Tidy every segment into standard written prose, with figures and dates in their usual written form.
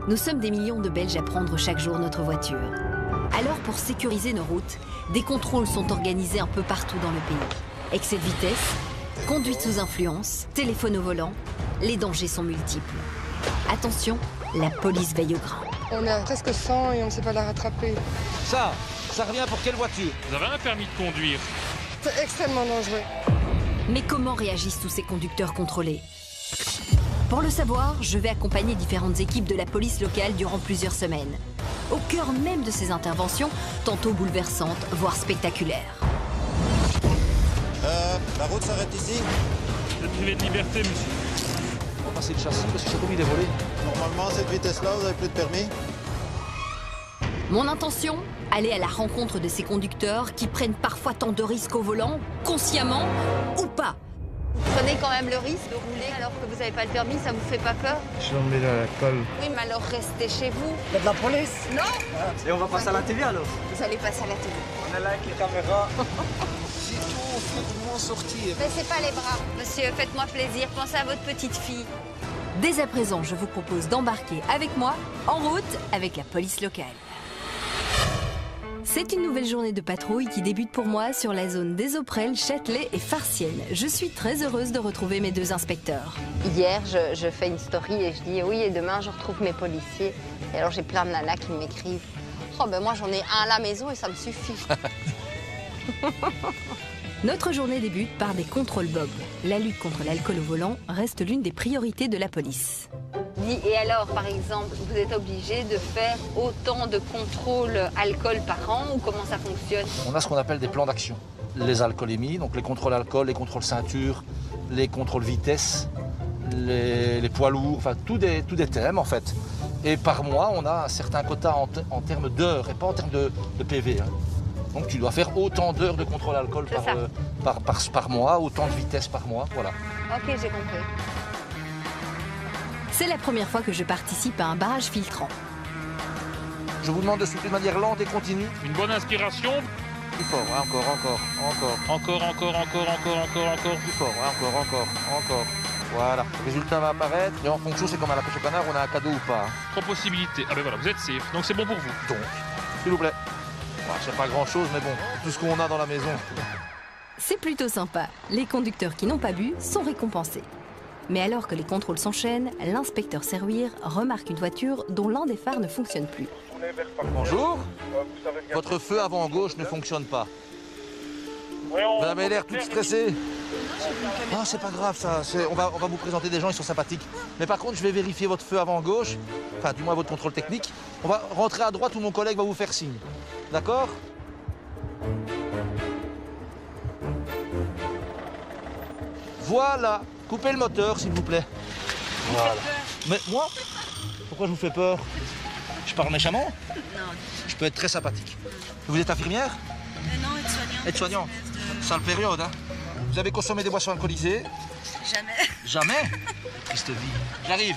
Nous sommes des millions de Belges à prendre chaque jour notre voiture. Alors, pour sécuriser nos routes, des contrôles sont organisés un peu partout dans le pays. Excès de vitesse, conduite sous influence, téléphone au volant, les dangers sont multiples. Attention, la police veille au grain. On est à presque 100 et on ne sait pas la rattraper. Ça revient pour quelle voiture? Vous avez un permis de conduire? C'est extrêmement dangereux. Mais comment réagissent tous ces conducteurs contrôlés? Pour le savoir, je vais accompagner différentes équipes de la police locale durant plusieurs semaines. Au cœur même de ces interventions, tantôt bouleversantes, voire spectaculaires. La route s'arrête ici. Vous êtes privé de liberté, monsieur. On va passer le châssis parce que je sais pas où il est volé. Normalement, à cette vitesse-là, vous n'avez plus de permis. Mon intention, aller à la rencontre de ces conducteurs qui prennent parfois tant de risques au volant, consciemment ou pas. Prenez quand même le risque de rouler alors que vous n'avez pas le permis, ça vous fait pas peur? Je vais mettre à la colle. Oui, mais alors restez chez vous. Il y a de la police. Non? Et on va passer à la télé alors? Vous allez passer à la télé. On est là avec les caméras. C'est tout, faites-moi sortir. Baissez pas les bras. Monsieur, faites-moi plaisir, pensez à votre petite fille. Dès à présent, je vous propose d'embarquer avec moi en route avec la police locale. C'est une nouvelle journée de patrouille qui débute pour moi sur la zone des Auprelles, Châtelet et Farciennes. Je suis très heureuse de retrouver mes deux inspecteurs. Hier, je fais une story et je dis oui, et demain, je retrouve mes policiers. Et alors, j'ai plein de nanas qui m'écrivent. Oh, ben moi, j'en ai un à la maison et ça me suffit. Notre journée débute par des contrôles Bob. La lutte contre l'alcool au volant reste l'une des priorités de la police. Et alors, par exemple, vous êtes obligé de faire autant de contrôles alcool par an ou comment ça fonctionne? On a ce qu'on appelle des plans d'action. Les alcoolémies, donc les contrôles alcool, les contrôles ceinture, les contrôles vitesse, les poids lourds, enfin tous des thèmes en fait. Et par mois, on a un certain quota en termes d'heures et pas en termes de PV. Hein. Donc tu dois faire autant d'heures de contrôle alcool par mois, autant de vitesse par mois, voilà. Ok, j'ai compris. C'est la première fois que je participe à un barrage filtrant. Je vous demande de souffler de manière lente et continue. Une bonne inspiration. Plus fort, hein, encore. Encore. Plus fort, hein, encore. Voilà. Le résultat va apparaître. Et en fonction, c'est comme à la pêche au canard, on a un cadeau ou pas. Hein. 3 possibilités. Ah ben voilà, vous êtes safe. Donc c'est bon pour vous. Donc, s'il vous plaît. Bon, c'est pas grand chose, mais bon, tout ce qu'on a dans la maison. C'est plutôt sympa. Les conducteurs qui n'ont pas bu sont récompensés. Mais alors que les contrôles s'enchaînent, l'inspecteur Servir remarque une voiture dont l'un des phares ne fonctionne plus. Bonjour. Votre feu avant gauche ne fonctionne pas. Vous avez l'air toute stressée. Ah, c'est pas grave ça. On va vous présenter des gens, ils sont sympathiques. Mais par contre, je vais vérifier votre feu avant gauche, enfin du moins votre contrôle technique. On va rentrer à droite où mon collègue va vous faire signe. D'accord? Voilà. Coupez le moteur, s'il vous plaît. Voilà. Mais moi? Pourquoi je vous fais peur? Je parle méchamment? Non. Je peux être très sympathique. Vous êtes infirmière? Non, aide-soignante. Aide-soignante. Sale période, hein? Vous avez consommé des boissons alcoolisées? Jamais. Jamais? Triste vie. J'arrive.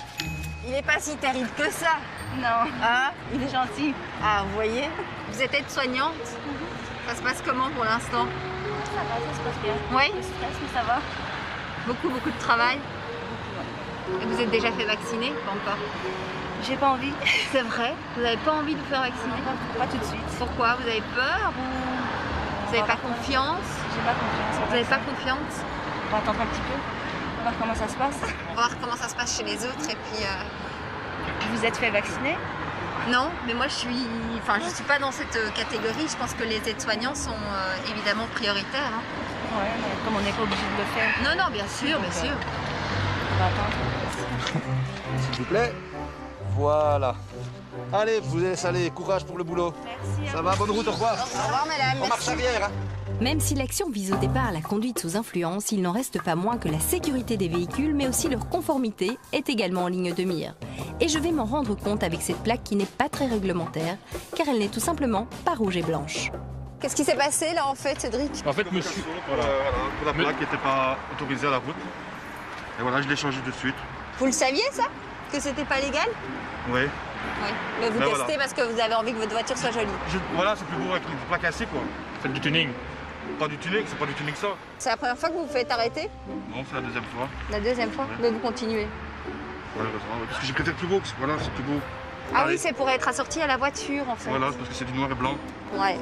Il n'est pas si terrible que ça. Non. Hein? Il est gentil. Ah, vous voyez? Vous êtes aide-soignante? Ça se passe comment pour l'instant? Ça va, ça se passe bien. Oui? Le stress, mais ça va. Beaucoup de travail? Et vous êtes déjà fait vacciner? Pas encore. J'ai pas envie. C'est vrai? Vous n'avez pas envie de vous faire vacciner? Pas tout de suite. Pourquoi? Vous avez peur ou vous n'avez pas confiance? J'ai pas confiance. Vous n'avez pas confiance? On va attendre un petit peu. On va voir comment ça se passe. On va voir comment ça se passe chez les autres et puis... Vous êtes fait vacciner? Non, mais moi je suis pas dans cette catégorie. Je pense que les aides-soignants sont évidemment prioritaires. Hein. Ouais, mais comme on n'est pas obligé de le faire. Non, bien sûr, bien sûr. On va attendre. S'il vous plaît. Voilà. Allez, vous laisse aller. Courage pour le boulot. Merci. Ça va, bonne route, au revoir. Au revoir, madame. On marche arrière, hein. Même si l'action vise au départ la conduite sous influence, il n'en reste pas moins que la sécurité des véhicules, mais aussi leur conformité, est également en ligne de mire. Et je vais m'en rendre compte avec cette plaque qui n'est pas très réglementaire, car elle n'est tout simplement pas rouge et blanche. Qu'est-ce qui s'est passé là en fait, Cédric? En fait, monsieur... Voilà, pour la plaque qui n'était pas autorisée à la route. Et voilà, je l'ai changé de suite. Vous le saviez ça? Que c'était pas légal? Oui. Oui. Mais vous Ben testez voilà. parce que vous avez envie que votre voiture soit jolie. Voilà, c'est plus beau avec une plaque ainsi quoi. Faites du tuning. Pas du tuning, c'est pas du tuning ça. C'est la première fois que vous vous faites arrêter? Non, c'est la deuxième fois. La deuxième fois? Ouais. Mais vous continuez. Ouais, parce que j'ai peut-être plus beau, voilà, c'est plus beau. Ah oui, c'est pour être assorti à la voiture en fait. Voilà, parce que c'est du noir et blanc. Ouais.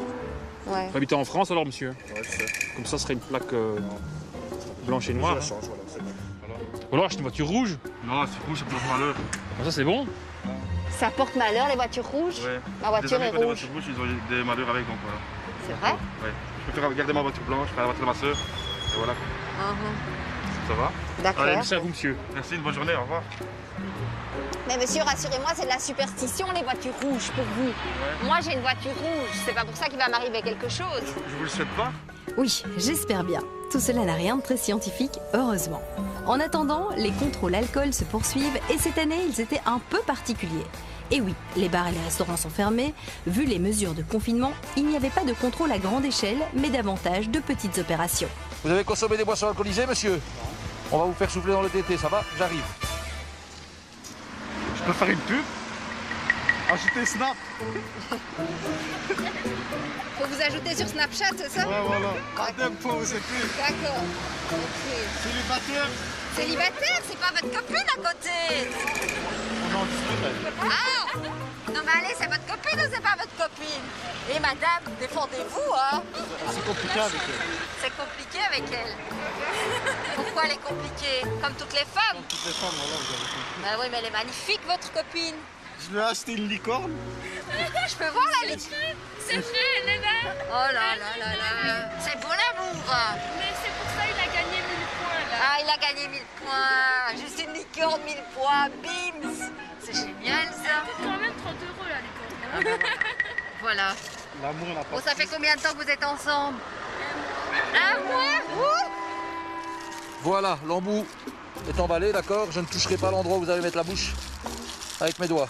Ouais. Vous habitez en France alors, monsieur? Ouais, c'est ça. Comme ça, ce serait une plaque blanche et Je noire. la change, voilà. C'est bon. Voilà. Ou alors, acheter une voiture rouge. Non, c'est rouge, c'est pour malheur. Comme ça, c'est bon. Ça porte malheur les voitures rouges. Ouais. Ma voiture Des est amis qui ont des rouge. voitures rouges, ils ont eu des malheurs avec, donc voilà. C'est vrai? Ouais. Je préfère garder ma voiture blanche, faire la voiture de ma soeur. Et voilà. Ça va? D'accord. Allez, merci à vous, monsieur. Merci, une bonne journée, au revoir. Mais monsieur, rassurez-moi, c'est de la superstition les voitures rouges pour vous. Moi j'ai une voiture rouge, c'est pas pour ça qu'il va m'arriver quelque chose. Je vous le souhaite pas. Oui, j'espère bien. Tout cela n'a rien de très scientifique, heureusement. En attendant, les contrôles alcool se poursuivent et cette année, ils étaient un peu particuliers. Et oui, les bars et les restaurants sont fermés. Vu les mesures de confinement, il n'y avait pas de contrôle à grande échelle, mais davantage de petites opérations. Vous avez consommé des boissons alcoolisées, monsieur? On va vous faire souffler dans le TT, ça va? J'arrive. Je peux faire une pub? Ajoutez Snap. Faut vous ajouter sur Snapchat, c'est ça? Ouais, voilà. Adem pour vous écrire. D'accord. Célibataire. Célibataire, c'est pas votre copine à côté. On en discute. Ah! Non mais allez, c'est votre copine ou c'est pas votre copine? Et madame, défendez-vous, hein? C'est compliqué avec elle. C'est compliqué avec elle. Pourquoi elle est compliquée? Comme toutes les femmes? Toutes les femmes, voilà, vous avez compris. Bah oui, mais elle est magnifique, votre copine. Je lui ai acheté une licorne. Je peux voir la licorne? C'est vrai, elle est là. Oh là là là là. C'est beau l'amour. Mais c'est pour ça qu'il a gagné 1000 points là. Ah, il a gagné 1000 points. Juste une licorne, 1000 points. Bims. C'est génial ça. Quand même 30 € la licorne. Voilà. L'amour n'a pas. Bon, ça fait combien de temps que vous êtes ensemble? Un mois. Ouh. Voilà, l'embout est emballé, d'accord? Je ne toucherai pas l'endroit où vous allez mettre la bouche avec mes doigts.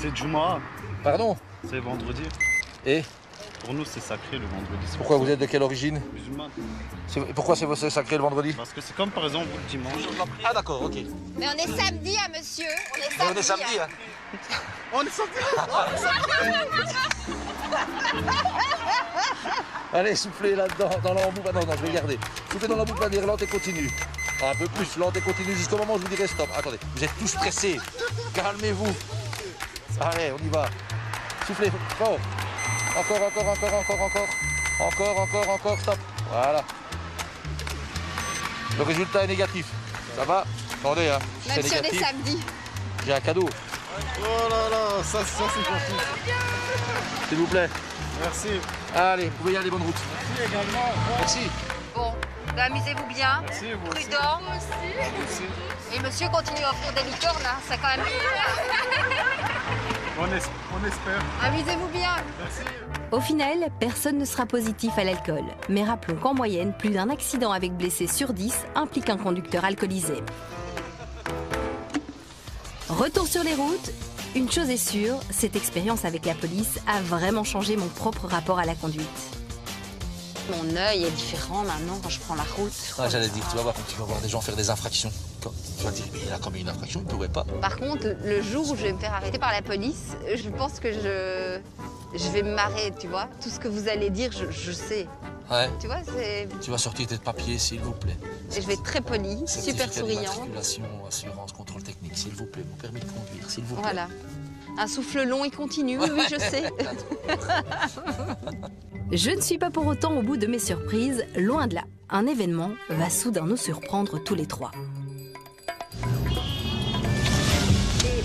C'est Juma, Pardon? c'est vendredi. Et Pour nous, c'est sacré le vendredi. C'est pourquoi pour vous êtes de quelle origine? ça, musulman. Pourquoi c'est sacré le vendredi? Parce que c'est comme par exemple vous le dimanche. Ah d'accord, ok. Mais on est samedi, hein, monsieur. On est samedi, hein. On est sorti. Allez, soufflez là-dedans, dans l'embout. Ah, non, je vais garder. Soufflez dans l'embout de manière lente et continue. Un peu plus, lente et continue jusqu'au moment où je vous dirai stop. Attendez, vous êtes tous pressés. Calmez-vous. Allez, on y va. Soufflez fort. Encore, stop. Voilà. Le résultat est négatif. Ça va? Attendez, hein. Si Même c'est si on est négatif, samedi. j'ai un cadeau. Oh là là, ça c'est gentil. S'il vous plaît. Merci. Allez, vous pouvez y aller, bonne route. Merci également. Merci. Bon, bah, amusez-vous bien. Merci, vous aussi. Prudent. Merci. Et monsieur continue à offrir des licornes, hein. C'est quand même... On espère. Amusez-vous bien. Merci. Au final, personne ne sera positif à l'alcool. Mais rappelons qu'en moyenne, plus d'un accident avec blessé sur 10 implique un conducteur alcoolisé. Retour sur les routes. Une chose est sûre, cette expérience avec la police a vraiment changé mon propre rapport à la conduite. Mon œil est différent maintenant quand je prends la route. Ah, j'allais dire, tu vas voir quand tu vas voir des gens faire des infractions. Tu vas dire, mais il a commis une infraction, il ne pourrait pas. Par contre, le jour où je vais me faire arrêter par la police, je pense que je vais me marrer, tu vois. Tout ce que vous allez dire, je sais. Ouais. Tu vois, c'est... Tu vas sortir tes papiers, s'il vous plaît. Et je vais être très polie, super souriante. Matriculation, assurance, contrôle technique, s'il vous plaît. Mon permis de conduire, s'il vous plaît. Voilà. Un souffle long, il continue, oui, je sais. Je ne suis pas pour autant au bout de mes surprises, loin de là. Un événement va soudain nous surprendre tous les trois.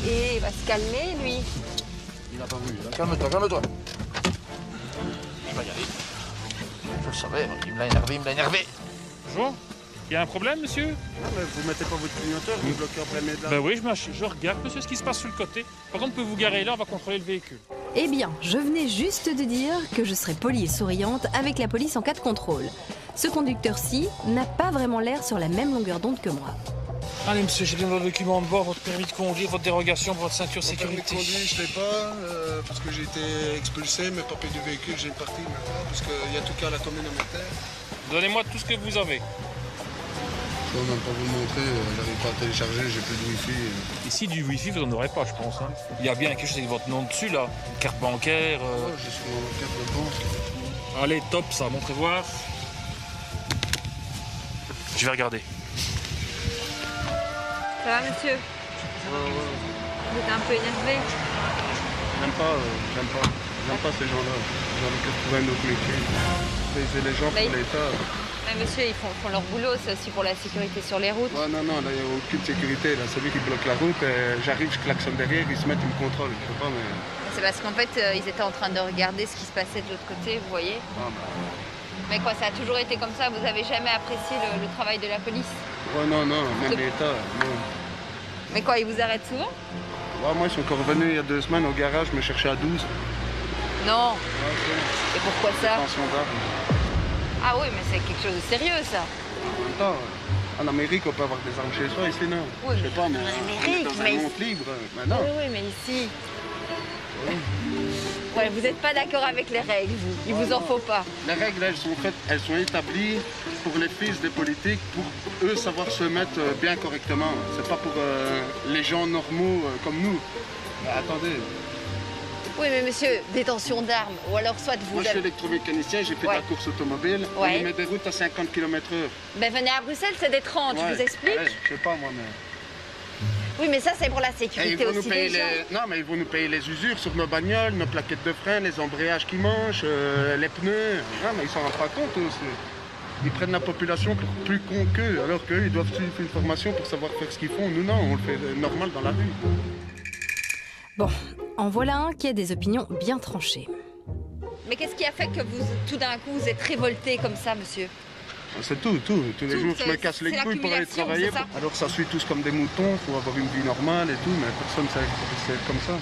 Et il va se calmer, lui. Il n'a pas vu. Là. Calme-toi, calme-toi. Il va y aller. Je le savais, il me l'a énervé. Bonjour. Il y a un problème, monsieur? Ah, mais vous mettez pas votre clignoteur, vous bloquez en plein milieu de la Ben oui, je regarde, monsieur, ce qui se passe sur le côté. Par contre, on peut vous garer là, on va contrôler le véhicule. Eh bien, je venais juste de dire que je serais polie et souriante avec la police en cas de contrôle. Ce conducteur-ci n'a pas vraiment l'air sur la même longueur d'onde que moi. Allez, monsieur, j'ai besoin de vos documents de bord, votre permis de conduire, votre dérogation pour votre ceinture Mon permis de sécurité. conduire, je ne l'ai pas parce que j'ai été expulsé. Mes papiers du véhicule, j'ai une partie maintenant parce qu'il y a tout cas à la commune à Méterre. Donnez-moi tout ce que vous avez. Je ne peux même pas vous le montrer, j'arrive pas à télécharger, j'ai plus de wifi. Ici, du wifi, vous n'en aurez pas, je pense. Hein. Il y a bien quelque chose avec votre nom dessus, là. Une carte bancaire. Ouais, j'ai sur mon carte de banque. Allez, top, ça, montrez voir. Je vais regarder. Ça va, monsieur? Vous êtes un peu énervé. J'aime pas ces gens-là. J'aurais que trouver un autre métier. Baiser les gens pour l'État. Mais monsieur, ils font leur boulot, c'est aussi pour la sécurité sur les routes. Ouais, non, là, il n'y a aucune sécurité. Là. Celui qui bloque la route, j'arrive, je klaxonne derrière, ils se mettent, ils me contrôlent. Je sais pas, mais... C'est parce qu'en fait, ils étaient en train de regarder ce qui se passait de l'autre côté, vous voyez. Ah, bah... Mais quoi, ça a toujours été comme ça? Vous avez jamais apprécié le travail de la police? Ouais, non, même l'État, non. Mais quoi, ils vous arrêtent souvent? Ouais, moi, ils sont encore venus il y a 2 semaines au garage me chercher à 12. Non. Ouais, et pourquoi ça? Pension d'armes. Ah oui, mais c'est quelque chose de sérieux, ça. En même temps, en Amérique, on peut avoir des armes chez soi, ici, non. Oui, je sais pas, mais en Amérique, dans mais un monde libre, mais non. Oui, mais ici... Ouais, vous n'êtes pas d'accord avec les règles, vous. Il vous en faut pas. Les règles, elles sont établies pour les fils des politiques, pour eux savoir se mettre bien correctement. C'est pas pour les gens normaux comme nous. Mais attendez. Oui, mais monsieur, détention d'armes, ou alors soit vous... Moi, je suis électromécanicien, j'ai fait de la course automobile. Ouais. On met des routes à 50 km/h. Ben venez à Bruxelles, c'est des 30, je vous explique. Ouais, je sais pas, moi, mais... Oui, mais ça, c'est pour la sécurité aussi des gens. Non, mais ils vont nous payer les usures sur nos bagnoles, nos plaquettes de frein, les embrayages qui mangent, les pneus. Non, mais ils s'en rendent pas compte, eux aussi. Ils prennent la population pour plus con qu'eux, alors qu'eux, ils doivent suivre une formation pour savoir faire ce qu'ils font. Nous, non, on le fait normal dans la rue. Bon, en voilà un qui a des opinions bien tranchées. Mais qu'est-ce qui a fait que vous, tout d'un coup, vous êtes révolté comme ça, monsieur? C'est tout. Tous les jours, je me casse les couilles pour aller travailler. Alors ça suit tous comme des moutons, il faut avoir une vie normale et tout, mais personne ne sait comme ça.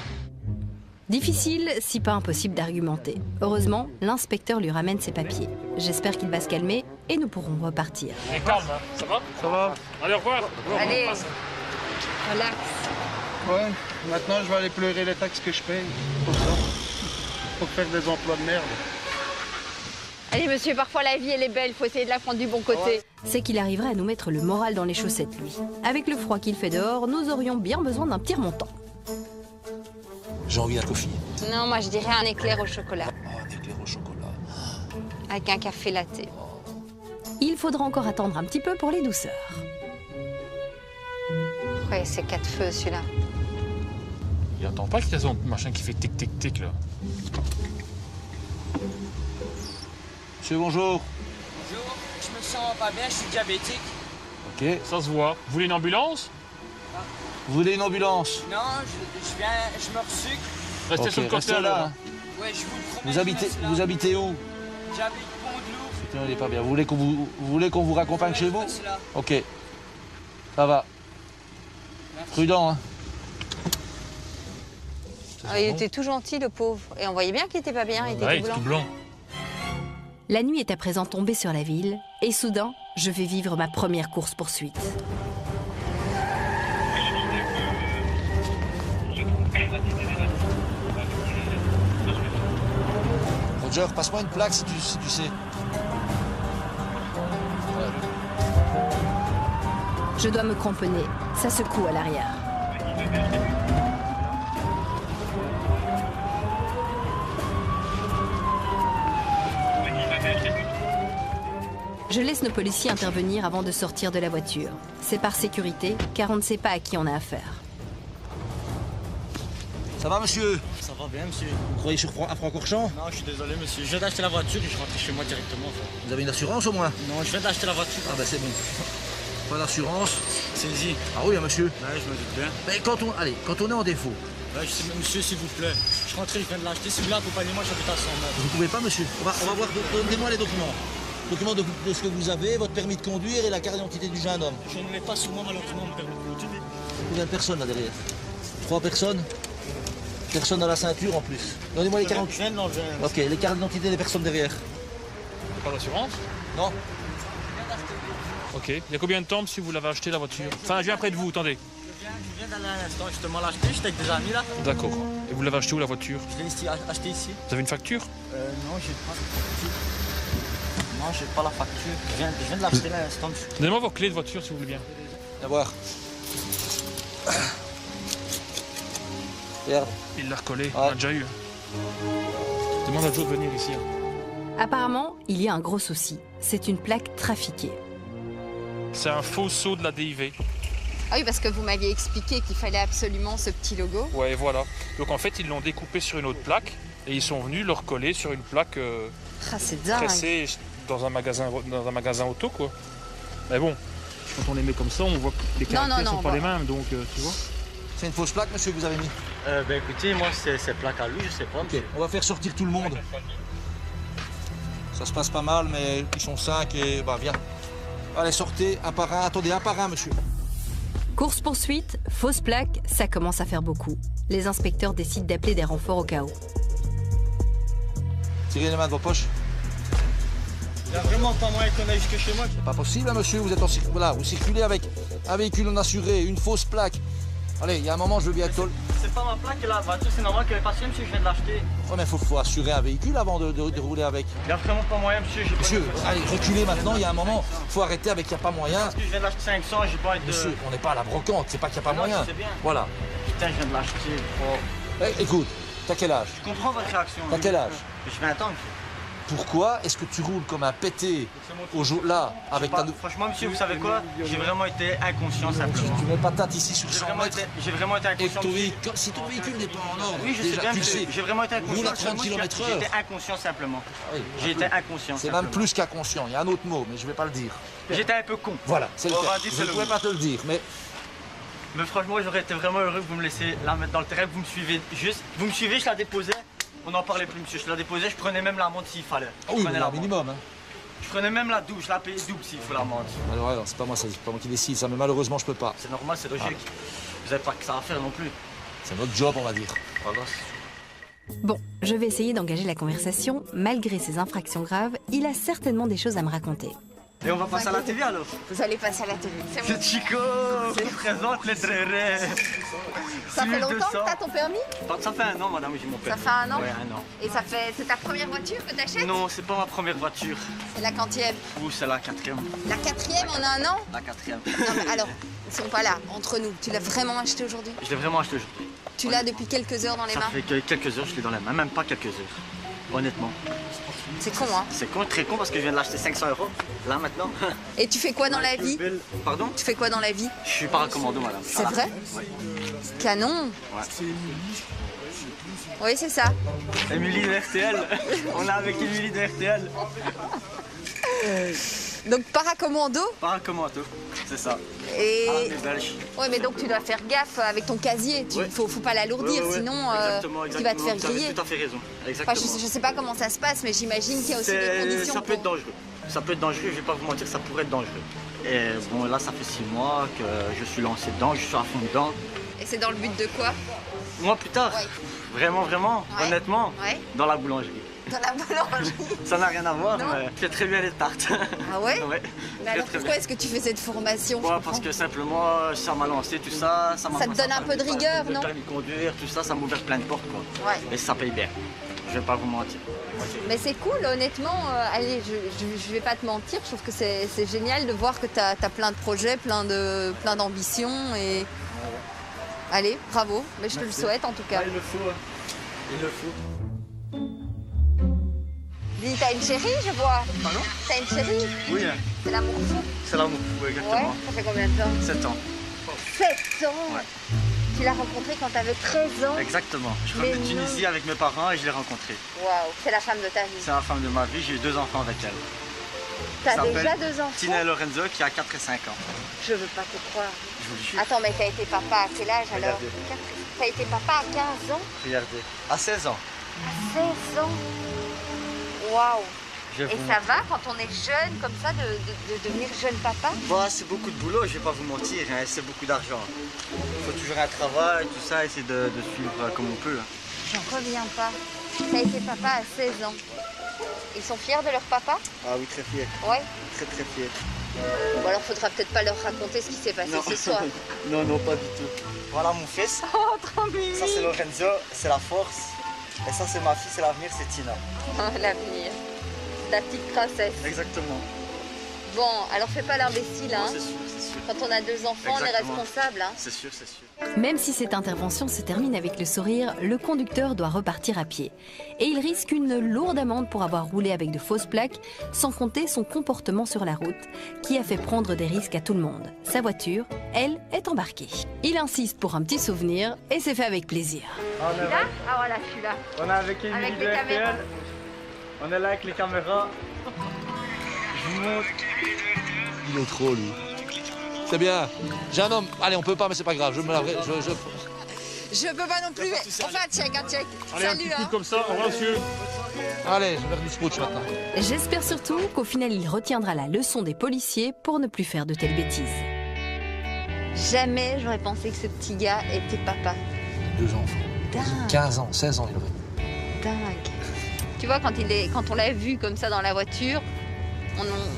Difficile, si pas impossible d'argumenter. Heureusement, l'inspecteur lui ramène ses papiers. J'espère qu'il va se calmer et nous pourrons repartir. Et calme, hein. Ça va? Ça va? Allez, au revoir. Allez, relax. Ouais, maintenant je vais aller pleurer les taxes que je paye pour ça. Pour faire des emplois de merde. Allez, monsieur, parfois la vie, elle est belle, il faut essayer de la prendre du bon côté. C'est qu'il arriverait à nous mettre le moral dans les chaussettes, lui. Avec le froid qu'il fait dehors, nous aurions bien besoin d'un petit remontant. J'ai envie d'un coffee. Non, moi, je dirais un éclair au chocolat. Oh, un éclair au chocolat. Avec un café latte. Il faudra encore attendre un petit peu pour les douceurs. Ouais, c'est 4 feux, celui-là. Il entend pas qu'il y a son machin qui fait tic-tic-tic, là. Monsieur, bonjour. Bonjour, je me sens pas bien, je suis diabétique. Ok. Ça se voit. Vous voulez une ambulance? Vous voulez une ambulance? Non, je me resucre. Restez sur le restez cocktail, là. Ouais, je vous le promets. Vous habitez où? J'habite Pont-de-Loup. Putain, il est pas bien. Vous voulez qu'on vous raccompagne chez vous? Là. Ok. Ça va. Merci. Prudent, hein. Ah, il était tout gentil, le pauvre. Et on voyait bien qu'il était pas bien, il était Ouais, tout il est blanc. tout blanc. La nuit est à présent tombée sur la ville, et soudain, je vais vivre ma première course-poursuite. Roger, passe-moi une plaque si tu sais. Je dois me cramponner, ça secoue à l'arrière. Je laisse nos policiers intervenir avant de sortir de la voiture. C'est par sécurité, car on ne sait pas à qui on a affaire. Ça va, monsieur? Ça va bien, monsieur. Vous croyez sur à Francorchamps? Non, je suis désolé, monsieur. Je viens d'acheter la voiture et je suis rentré chez moi directement. Vous avez une assurance au moins? Non, je viens d'acheter la voiture. Ah bah c'est bon. Pas d'assurance? C'est-y. Ah oui, hein, monsieur. Ouais, je me doute bien. Mais quand on est en défaut, Ouais, monsieur, s'il vous plaît. Je suis rentré, je viens de l'acheter. Celui-là, accompagnez-moi, j'habite à 100 mètres. vous ne pouvez pas, monsieur. On va voir, donnez-moi les documents. Documents de ce que vous avez, votre permis de conduire et la carte d'identité du jeune homme. Je ne l'ai pas sur moi, malheureusement, me permet de conduire. Combien de personnes là derrière? 3 personnes? Personne dans la ceinture en plus. Donnez-moi les 40. Je viens de l'enlever. Ok, les cartes d'identité des personnes derrière. Pas d'assurance? Non. Ok. Il y a combien de temps, monsieur, vous l'avez acheté, la voiture? Enfin, je viens près de vous, attendez. Je viens d'aller à l'instant, justement, l'acheter. J'étais avec des amis, là. D'accord. Et vous l'avez acheté où, la voiture? Je l'ai acheté ici. Vous avez une facture? Non, j'ai pas de facture. Non, j'ai pas la facture. Je viens de l'acheter là à l'instant. Donnez-moi vos clés de voiture, si vous voulez bien. Viens voir. Regarde. Il l'a recollé, on l'a déjà eu. Demande à Joe de venir ici. Apparemment, il y a un gros souci. C'est une plaque trafiquée. C'est un faux saut de la DIV. Ah oui, parce que vous m'aviez expliqué qu'il fallait absolument ce petit logo. Ouais, voilà. Donc en fait, ils l'ont découpé sur une autre plaque et ils sont venus le recoller sur une plaque C'est dingue. pressée dans un magasin auto, quoi. Mais bon, quand on les met comme ça, on voit que les caractères ne sont pas les mêmes, donc tu vois. C'est une fausse plaque, monsieur, que vous avez mis? Ben écoutez, moi c'est plaque à lui, je sais pas. Ok, on va faire sortir tout le monde. Ça se passe pas mal, mais ils sont 5 et bah viens. Allez, sortez un par un. Attendez, un par un, monsieur. Course-poursuite, fausse plaque, ça commence à faire beaucoup. Les inspecteurs décident d'appeler des renforts au cas où. Tirez les mains de vos poches. Il n'y a vraiment pas moyen qu'on aille jusque chez moi. C'est pas possible, hein, monsieur. Vous êtes voilà, vous circulez avec un véhicule non assuré, une fausse plaque. Allez, il y a un moment, je veux bien être tol. C'est pas ma plaque, la voiture, c'est normal qu'elle est passée, monsieur, je viens de l'acheter. Ouais, mais faut assurer un véhicule avant de rouler avec. Il n'y a vraiment pas moyen, monsieur. Monsieur, allez, reculez maintenant, il y a un moment, faut arrêter avec il n'y a pas moyen. Parce que je viens de l'acheter 500, j'ai pas envie de... Monsieur, on n'est pas à la brocante, c'est pas qu'il n'y a pas moyen. Je sais bien. Voilà. Putain, je viens de l'acheter. Écoute, t'as quel âge? Je comprends votre réaction. T'as quel âge? Je 20 ans, monsieur. Pourquoi est-ce que tu roules comme un pété au jour là avec ta... Franchement, monsieur, vous savez quoi? J'ai vraiment été inconscient simplement. Tu mets patate ici sur 100 mètres. J'ai vraiment été inconscient. Si ton véhicule n'est pas en ordre, oui, je sais bien, j'ai vraiment été inconscient. Roule à 30 km/h. J'ai été inconscient simplement. Oui, j'ai été inconscient. C'est même plus qu'inconscient. Il y a un autre mot, mais je ne vais pas le dire. J'étais un peu con. Voilà, c'est le cas. Je ne pouvais pas te le dire, mais... Mais franchement, j'aurais été vraiment heureux que vous me laissiez la mettre dans le terrain, que vous me suivez juste. Vous me suivez, je la déposais. On n'en parlait plus, monsieur. Je la déposais, je prenais même l'amende s'il fallait. Ah oui, mais minimum. Hein. Je prenais même la double, je la payais double s'il faut l'amende. Alors, c'est pas moi, c'est pas moi qui décide, ça, mais malheureusement, je peux pas. C'est normal, c'est logique. Vous n'avez pas que ça à faire non plus. C'est notre job, on va dire. Voilà. Bon, je vais essayer d'engager la conversation. Malgré ces infractions graves, il a certainement des choses à me raconter. Et on va passer à la télé alors? Vous allez passer à la télé. C'est Chico qui présente les drérés. Ça fait longtemps que t'as ton permis? Ça fait 1 an, madame, j'ai mon permis. Ça fait 1 an? Ouais, 1 an. Et c'est ta première voiture que t'achètes? Non, c'est pas ma première voiture. C'est la quantième? Ou c'est la 4e. La 4e en 1 an? La 4e. Non, mais alors, ils sont pas là, entre nous. Tu l'as vraiment acheté aujourd'hui? Je l'ai vraiment acheté aujourd'hui. Tu l'as depuis quelques heures dans les mains? Ça fait que quelques heures, je l'ai dans les mains, même pas quelques heures. Honnêtement. C'est con, hein? C'est con, très con, parce que je viens de l'acheter 500 €, là, maintenant. Et tu fais quoi dans la vie? Pardon? Tu fais quoi dans la vie? Je suis paracommando, madame. C'est vrai? Oui. Canon? Ouais. Oui, c'est ça. Émilie de RTL. On est avec Émilie de RTL. Donc paracommando? Paracommando, c'est ça. Et... Ah, mais belge. Ouais, mais donc tu dois faire gaffe avec ton casier. Faut pas l'alourdir, sinon tu vas te faire griller. Tu as tout à fait raison. Exactement. Enfin, je sais pas comment ça se passe, mais j'imagine qu'il y a aussi des conditions. Ça peut être dangereux. Ça peut être dangereux, je vais pas vous mentir, ça pourrait être dangereux. Et bon, là, ça fait 6 mois que je suis lancé dedans, je suis à fond dedans. Et c'est dans le but de quoi? Moi, plus tard. Ouais. Vraiment, ouais. honnêtement, ouais. Dans la boulangerie. Dans la boulangerie? Ça n'a rien à voir, mais je fais très bien les tartes. Ah ouais? Ouais. Mais alors pourquoi est-ce que tu fais cette formation? Parce que simplement, ça m'a lancé, tout ça. Ça te donne un peu de rigueur, non? Le permis de conduire, tout ça, ça m'a ouvert plein de portes, quoi. Ouais. Et ça paye bien. Je vais pas vous mentir. Mais c'est cool, honnêtement. Allez, je vais pas te mentir, je trouve que c'est génial de voir que tu as plein de projets, plein d'ambitions. Et... Allez, bravo. Mais je te le souhaite en tout cas. Ouais, il le faut. Il le faut. Dis, t'as une chérie, je vois. Pardon? T'as une chérie? Oui. C'est l'amour fou? C'est l'amour fou, exactement. Ouais, ça fait combien de temps? 7 ans. 7 ans? Ouais. Tu l'as rencontré quand t'avais 13 ans? Exactement. Je suis revenu de Tunisie avec mes parents et je l'ai rencontrée. Waouh, c'est la femme de ta vie? C'est la femme de ma vie, j'ai eu 2 enfants avec elle. T'as déjà 2 enfants? Tina et Lorenzo qui a 4 et 5 ans. Je veux pas te croire. Je vous le jure. Attends, mais t'as été papa à quel âge alors? Regardez. T'as été papa à 15 ans? Regardez. À 16 ans. À 16 ans? Waouh! Et ça va quand on est jeune comme ça de devenir jeune papa? Bah, c'est beaucoup de boulot, je vais pas vous mentir, hein, c'est beaucoup d'argent. Il faut toujours un travail, tout ça, essayer de suivre comme on peut. J'en reviens pas. T'as été papa à 16 ans. Ils sont fiers de leur papa? Ah oui, très fiers. Ouais? Très très fiers. Bon alors faudra peut-être pas leur raconter ce qui s'est passé ce soir. Non, non, pas du tout. Voilà mon fils. Oh, trop mignon. Ça c'est Lorenzo, c'est la force. Et ça c'est ma fille, c'est l'avenir, c'est Tina. Oh, l'avenir. Ta petite princesse. Exactement. Bon, alors fais pas l'imbécile, hein. C'est sûr, c'est sûr. Quand on a 2 enfants, on est Exactement. responsable. Hein. C'est sûr, c'est sûr. Même si cette intervention se termine avec le sourire, le conducteur doit repartir à pied. Et il risque une lourde amende pour avoir roulé avec de fausses plaques, sans compter son comportement sur la route, qui a fait prendre des risques à tout le monde. Sa voiture, elle, est embarquée. Il insiste pour un petit souvenir, et c'est fait avec plaisir. Je suis là? Ah voilà, je suis là. On est avec Émilie Avec de les caméras. RTL. On est là avec les caméras. Je vous montre. Il est trop, lui. C'est bien. J'ai un homme. Allez, on peut pas, mais c'est pas grave. Je me laverai. Je peux pas non plus. Enfin, check, un check. Allez, un Salut, petit coup hein. comme ça, au revoir monsieur. Allez, je vais faire du scotch maintenant. J'espère surtout qu'au final, il retiendra la leçon des policiers pour ne plus faire de telles bêtises. Jamais j'aurais pensé que ce petit gars était papa. 2 enfants. Dingue. 15 ans, 16 ans, il aurait. Dingue. Tu vois, quand on l'a vu comme ça dans la voiture,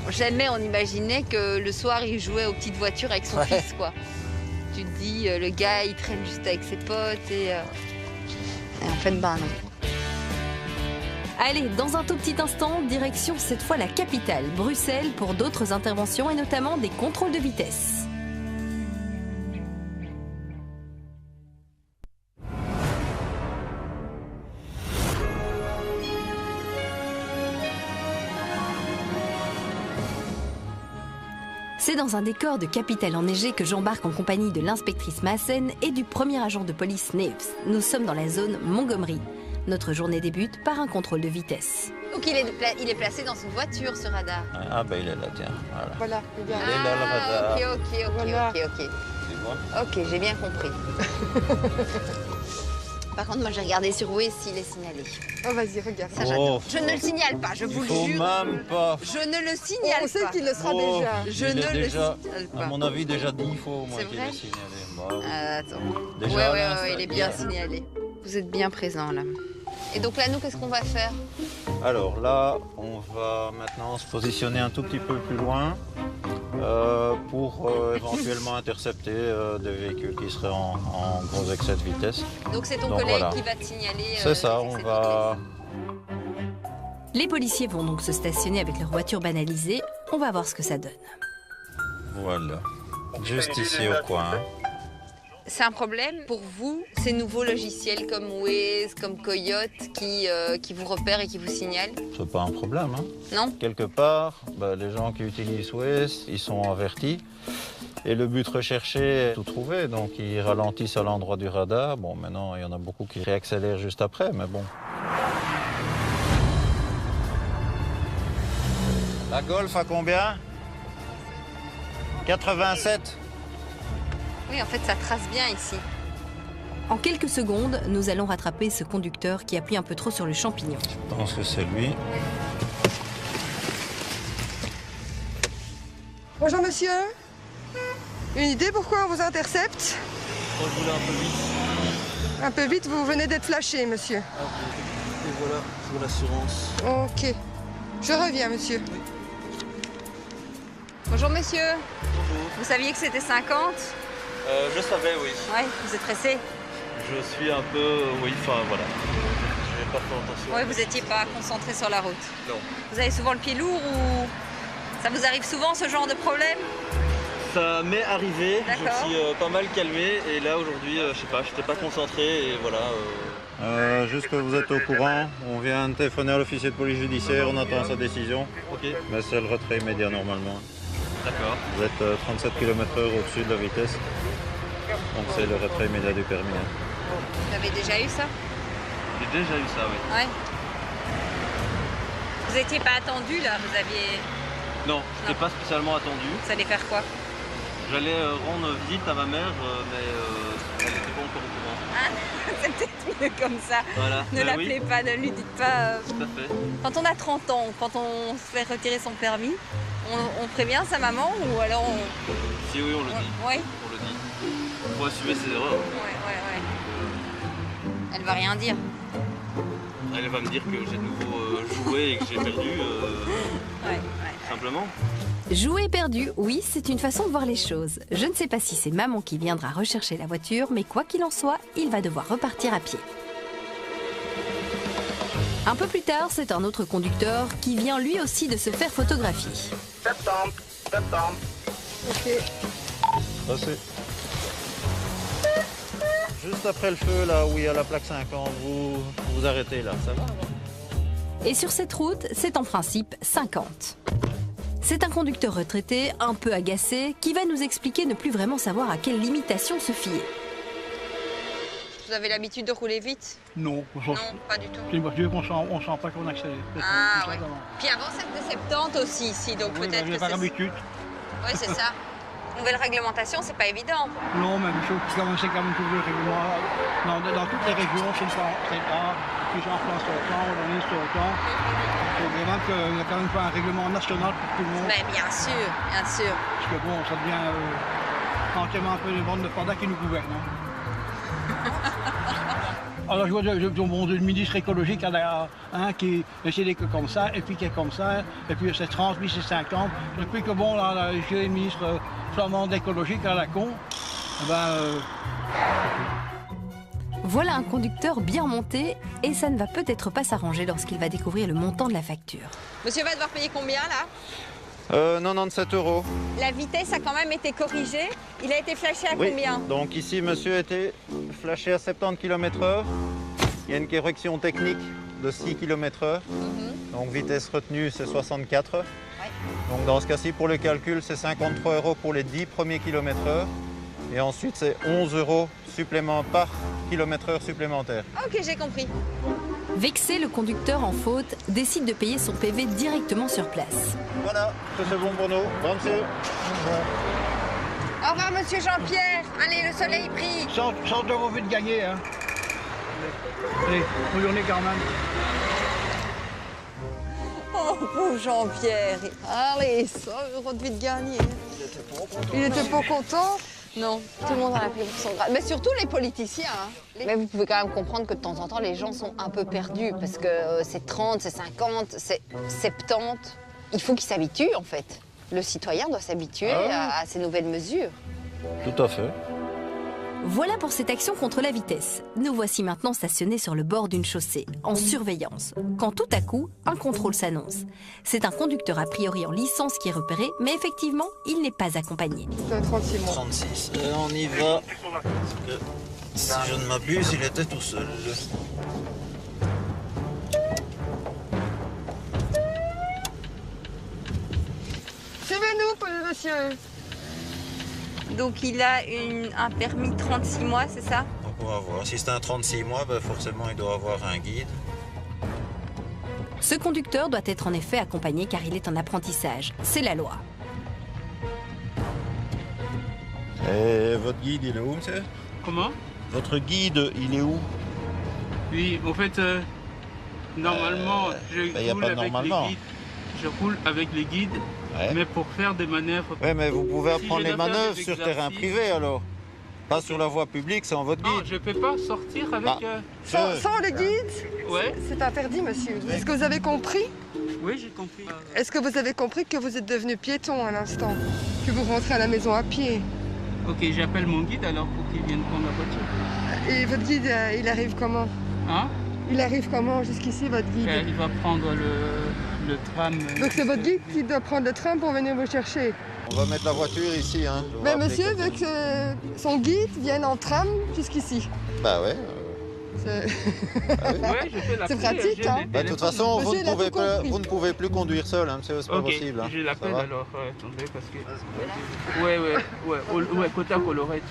jamais on imaginait que le soir il jouait aux petites voitures avec son Ouais. fils, quoi. Tu te dis, le gars il traîne juste avec ses potes et en fait, ben non. Allez, dans un tout petit instant, direction cette fois la capitale, Bruxelles, pour d'autres interventions et notamment des contrôles de vitesse. C'est dans un décor de capitale enneigée que j'embarque en compagnie de l'inspectrice Maassen et du premier agent de police Neves. Nous sommes dans la zone Montgomery. Notre journée débute par un contrôle de vitesse. Donc il est placé dans une voiture, ce radar. Ah ben il est là, tiens. Voilà. Voilà, regarde. Il est là, le radar. Ok, Voilà. ok. Tu vois? Ok, j'ai bien compris. Par contre, moi j'ai regardé sur Waze s'il est signalé. Oh, vas-y, regarde. Ça, j'adore. Je ne le signale pas, je vous le Faut jure. même pas. Je ne le signale On sait pas. qu'il le sera Oh, déjà. Je il ne est le déjà, signale à pas. mon avis, déjà 10 fois au moins C'est qu'il vrai est signalé. Bah, oui. Attends. Déjà, Ouais, il est bien hier. signalé. Vous êtes bien présent là. Et donc là, nous, qu'est-ce qu'on va faire? Alors là, on va maintenant se positionner un tout petit peu plus loin pour éventuellement intercepter des véhicules qui seraient en gros excès de vitesse. Donc c'est ton Donc, collègue voilà. qui va te signaler. C'est ça, les on excès de va... Les policiers vont donc se stationner avec leur voiture banalisée. On va voir ce que ça donne. Voilà. Juste ici au coin. hein. C'est un problème pour vous, ces nouveaux logiciels comme Waze, comme Coyote, qui vous repèrent et qui vous signalent? C'est pas un problème. Hein. Non? Quelque part, les gens qui utilisent Waze, ils sont avertis. Et le but recherché est tout trouvé, donc ils ralentissent à l'endroit du radar. Bon, maintenant, il y en a beaucoup qui réaccélèrent juste après, mais bon. La Golf à combien? 87. Oui, en fait, ça trace bien ici. En quelques secondes, nous allons rattraper ce conducteur qui appuie un peu trop sur le champignon. Je pense que c'est lui. Bonjour, monsieur. Une idée pourquoi on vous intercepte? Moi, je voulais un peu vite. Un peu vite, vous venez d'être flashé, monsieur. Et voilà, pour l'assurance. Ok. Je reviens, monsieur. Bonjour, monsieur. Bonjour. Vous saviez que c'était 50? Je savais, oui. Ouais, vous êtes pressé? Je suis un peu... oui, enfin, voilà. Je n'ai pas fait attention. Oui, vous n'étiez pas concentré sur la route. Non. Vous avez souvent le pied lourd ou ça vous arrive souvent ce genre de problème? Ça m'est arrivé, je me D'accord. suis pas mal calmé et là aujourd'hui, je sais pas, j'étais pas concentré et voilà. Juste que vous êtes au courant, on vient de téléphoner à l'officier de police judiciaire, on attend sa décision. Ok, Mais c'est le retrait immédiat normalement. d'accord. Vous êtes 37 km/h au-dessus de la vitesse. Donc c'est le retrait immédiat du permis. hein. Vous avez déjà eu ça? J'ai déjà eu ça, oui. Ouais. Vous n'étiez pas attendu là? Vous aviez... Non, je n'étais pas spécialement attendu. Vous allez faire quoi? J'allais rendre visite à ma mère, mais elle n'était pas encore au courant. Ah, c'est peut-être mieux comme ça. Voilà. Ne Ben l'appelez oui, pas, ne lui dites pas... tout à fait. Quand on a 30 ans, quand on se fait retirer son permis, on prévient sa maman ou alors on... Si oui, on le dit. Ouais. On le dit. Faut assumer ses erreurs. Ouais. Elle va rien dire. Elle va me dire que j'ai de nouveau joué et que j'ai perdu, Ouais. simplement. Jouer perdu, oui, c'est une façon de voir les choses. Je ne sais pas si c'est maman qui viendra rechercher la voiture, mais quoi qu'il en soit, il va devoir repartir à pied. Un peu plus tard, c'est un autre conducteur qui vient lui aussi de se faire photographier. Ok. Passez. Juste après le feu, là où il y a la plaque 50, vous arrêtez là, ça va? Et sur cette route, c'est en principe 50. C'est un conducteur retraité, un peu agacé, qui va nous expliquer ne plus vraiment savoir à quelle limitation se fier. Vous avez l'habitude de rouler vite? Non, pas du tout. C'est une voiture qu'on sent pas qu'on accélère. Ah oui. Puis avant c'était 70 aussi ici, donc oui, peut-être que pas l'habitude. Oui, c'est ça. Nouvelle réglementation, c'est pas évident. Non, mais il faut commencer quand même toujours le règlement. Dans toutes les régions, c'est pas les gens en place autant, on organise autant. Il faut vraiment qu'il y a quand même pas un règlement national pour tout le monde. Mais bien sûr, bien sûr. Parce que bon, ça devient entièrement un peu les bandes de pandas qui nous gouvernent. Hein. Alors je vois le ministre écologique qui essaie d'être comme ça, et puis qui est comme ça, et puis c'est 30, puis c'est 50. Depuis que bon, là j'ai le ministre flamand écologique à la con, Voilà un conducteur bien monté et ça ne va peut-être pas s'arranger lorsqu'il va découvrir le montant de la facture. Monsieur va devoir payer combien là? 97 €. La vitesse a quand même été corrigée. Il a été flashé à combien? Donc ici, monsieur a été flashé à 70 km/h. Il y a une correction technique de 6 km/h. Donc vitesse retenue, c'est 64. Ouais. Donc dans ce cas-ci, pour le calcul, c'est 53 € pour les 10 premiers km/h. Et ensuite, c'est 11 € supplément par km/h supplémentaire. Ok, j'ai compris. Vexé, le conducteur en faute décide de payer son PV directement sur place. Voilà, c'est bon pour nous. Bon, monsieur. Au revoir, monsieur Jean-Pierre. Allez, le soleil brille. Sans de envie de gagner, hein. Allez, bonne journée quand même. Oh, pauvre Jean-Pierre. Allez, 100 € de vie de gagner. Il était pas content? Non, tout le monde en a pris pour son grade. Mais surtout les politiciens. Hein. Mais vous pouvez quand même comprendre que de temps en temps, les gens sont un peu perdus. Parce que c'est 30, c'est 50, c'est 70. Il faut qu'ils s'habituent, en fait. Le citoyen doit s'habituer à ces nouvelles mesures. Tout à fait. Voilà pour cette action contre la vitesse. Nous voici maintenant stationnés sur le bord d'une chaussée, en surveillance, quand tout à coup, un contrôle s'annonce. C'est un conducteur a priori en licence qui est repéré, mais effectivement, il n'est pas accompagné. C'est 36 mois. 36. On y va. Parce que, si je ne m'abuse, il était tout seul. Suivez-nous, monsieur. Donc il a un permis 36 mois, c'est ça? Donc on va voir. Si c'est un 36 mois, ben forcément il doit avoir un guide. Ce conducteur doit être en effet accompagné car il est en apprentissage. C'est la loi. Et votre guide, il est où, monsieur? Comment? Votre guide, il est où? Oui, en fait, normalement, je roule avec les guides. Je roule avec les guides, mais pour faire des manœuvres... Oui, mais vous pouvez apprendre les manœuvres sur terrain privé, alors. Pas sur la voie publique, c'est en votre guide. Non, je ne peux pas sortir avec... Sans le guide? Ouais. C'est interdit, monsieur. Est-ce que vous avez compris? Oui, j'ai compris. Est-ce que vous avez compris que vous êtes devenu piéton à l'instant? Que vous rentrez à la maison à pied? Ok, j'appelle mon guide alors pour qu'il vienne prendre la voiture. Et votre guide, il arrive comment? Hein? Il arrive comment jusqu'ici, votre guide? Il va prendre le tram. Donc c'est votre guide qui doit prendre le tram pour venir vous chercher? On va mettre la voiture ici, hein. Mais monsieur veut que son guide vienne en tram jusqu'ici. Bah ouais. C'est pratique, hein. Bah, de toute façon, vous ne pouvez plus conduire seul, hein, c'est pas possible. Hein. Je l'appelle alors, attendez, parce que... Ouais, côté Colorette.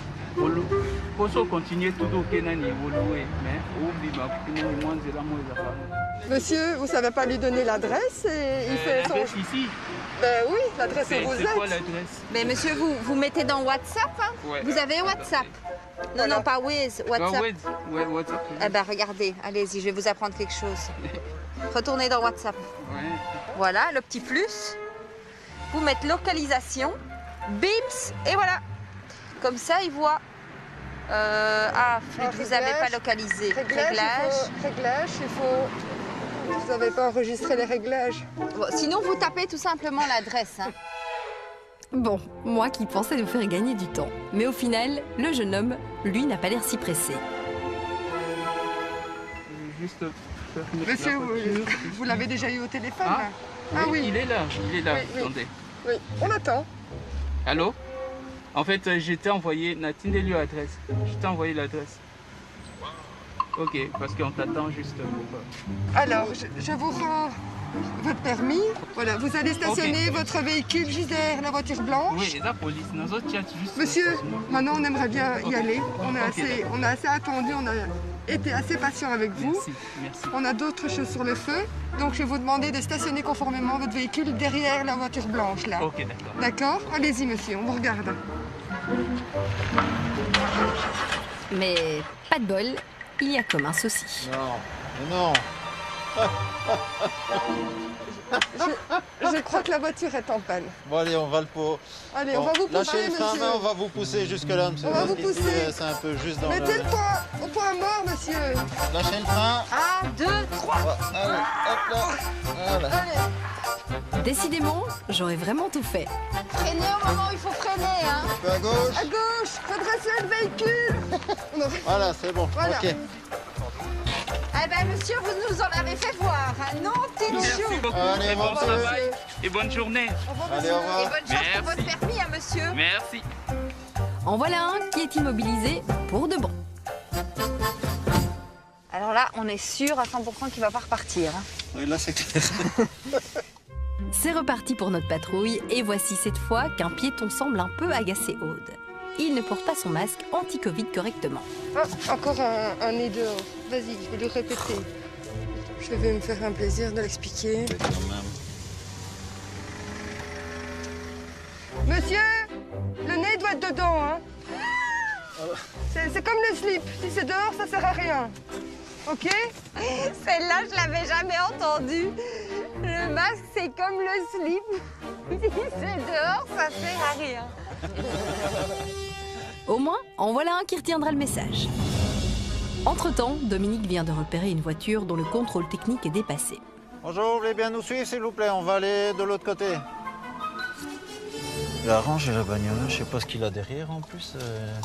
Posso continuer tout au Kenan et Woloé, mais oublie ma moins de la moins. Monsieur, vous savez pas lui donner l'adresse et il fait son... L'adresse ici? Ben oui, l'adresse où vous êtes. C'est quoi l'adresse? Mais monsieur, vous mettez dans WhatsApp, hein? Ouais. Vous avez WhatsApp? Non, non, pas Wiz, WhatsApp. Ouais, WhatsApp. Eh ben regardez, allez-y, je vais vous apprendre quelque chose. Retournez dans WhatsApp. Ouais. Voilà, le petit plus. Vous mettez localisation, bips, et voilà. Comme ça, il voit. Flûte, vous n'avez pas localisé. Réglage, il faut... Vous n'avez pas enregistré les réglages. Bon, sinon, vous tapez tout simplement l'adresse. Hein. Bon, moi qui pensais nous faire gagner du temps. Mais au final, le jeune homme, lui, n'a pas l'air si pressé. Juste monsieur, vous l'avez déjà eu au téléphone? Ah, là? oui, il est là, oui. attendez. Oui, on attend. Allô? En fait, je t'ai envoyé, Natine, lui l'adresse. Je t'ai envoyé l'adresse. Ok, parce qu'on t'attend juste pour... Alors, je vous rends votre permis. Voilà, vous allez stationner votre véhicule juste derrière la voiture blanche. Oui, la police, nous autres, juste... Monsieur, maintenant on aimerait bien y aller. On a assez attendu, on a été assez patient avec vous. Merci. On a d'autres choses sur le feu. Donc je vais vous demander de stationner conformément votre véhicule derrière la voiture blanche là. Ok, d'accord. D'accord? Allez-y monsieur, on vous regarde. Mais pas de bol, il y a comme un souci. Non. Je crois que la voiture est en panne. Bon allez, on va le pot. Allez, on va vous pousser, lâchez le frein, monsieur. on va vous pousser jusque là, monsieur. On va vous Parce qu'ici, pousser. c'est un peu juste dans Mettez le point au point mort, monsieur. Lâchez le frein. 1, 2, 3. Allez, hop là. Voilà. Décidément, j'aurais vraiment tout fait. Freinez au moment où il faut freiner, hein. Un peu à gauche. À gauche, redressez le véhicule. Voilà, c'est bon. Voilà. Ok. Eh ben, monsieur, vous nous en avez fait voir. Non, t'es Merci chaud. beaucoup. Allez, et bon monsieur. travail. Et bonne journée. Allez, au revoir. Et bonne chance pour votre permis, hein, monsieur. Merci. En voilà un qui est immobilisé pour de bon. Alors là, on est sûr à 100% qu'il va pas repartir. Hein. Oui, là, c'est clair. C'est reparti pour notre patrouille et voici cette fois qu'un piéton semble un peu agacer Aude. Il ne porte pas son masque anti-Covid correctement. Ah, encore un nez dehors. Vas-y, je vais lui répéter. Je vais me faire un plaisir de l'expliquer. Monsieur, le nez doit être dedans, hein. C'est comme le slip. Si c'est dehors, ça sert à rien. Ok? Celle-là, je l'avais jamais entendue. Le masque, c'est comme le slip. Si c'est dehors, ça sert à rien. Au moins, en voilà un qui retiendra le message. Entre-temps, Dominique vient de repérer une voiture dont le contrôle technique est dépassé. Bonjour, vous voulez bien nous suivre, s'il vous plaît? On va aller de l'autre côté. Il a rangé la bagnole, je sais pas ce qu'il a derrière en plus.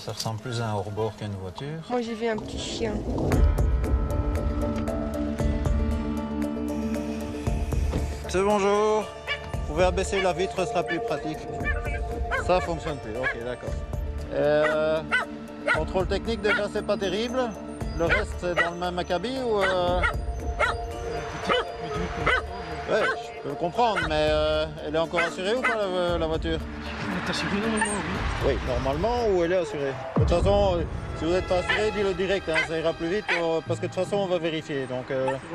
Ça ressemble plus à un hors-bord qu'à une voiture. Moi, j'ai vu un petit chien. Monsieur, bonjour. Vous pouvez abaisser la vitre, ce sera plus pratique. Ça fonctionne plus, ok, d'accord. Contrôle technique, déjà, c'est pas terrible. Le reste, c'est dans le même acabit ou... Ouais, je peux comprendre, mais elle est encore assurée ou pas, la voiture? Elle est assurée normalement, oui. Oui, normalement, ou elle est assurée? De toute façon, si vous n'êtes pas assuré, dis-le direct, hein, ça ira plus vite, parce que de toute façon, on va vérifier. Donc,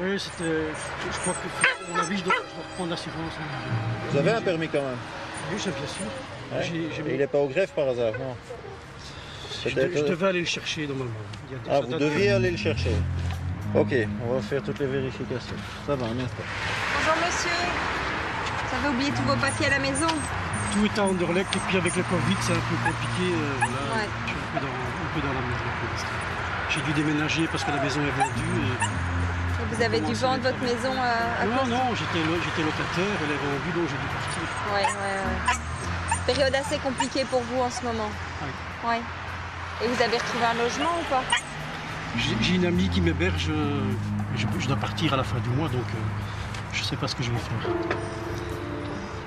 Oui, je crois que, à mon avis, je dois reprendre l'assurance. Vous avez un permis quand même? Oui, ça, bien sûr. Ouais. Et il n'est pas au greffe par hasard, non? Je devais aller le chercher normalement. Ah, vous deviez aller le chercher. Ok, on va faire toutes les vérifications. Ça va, un instant. Bonjour, monsieur. Vous avez oublié tous vos papiers à la maison? Tout est à Anderlecht et puis avec le Covid, c'est un peu compliqué. Voilà, Ouais. je suis un peu dans la merde pour l'instant. J'ai dû déménager parce que la maison est vendue. Et Vous avez dû vendre votre maison à non, cause... non, j'étais locataire, elle est vendue, donc j'ai dû partir. Ouais. Période assez compliquée pour vous en ce moment. Oui. Ouais. Et vous avez retrouvé un logement ou pas? J'ai une amie qui m'héberge, je dois partir à la fin du mois, donc je ne sais pas ce que je vais faire.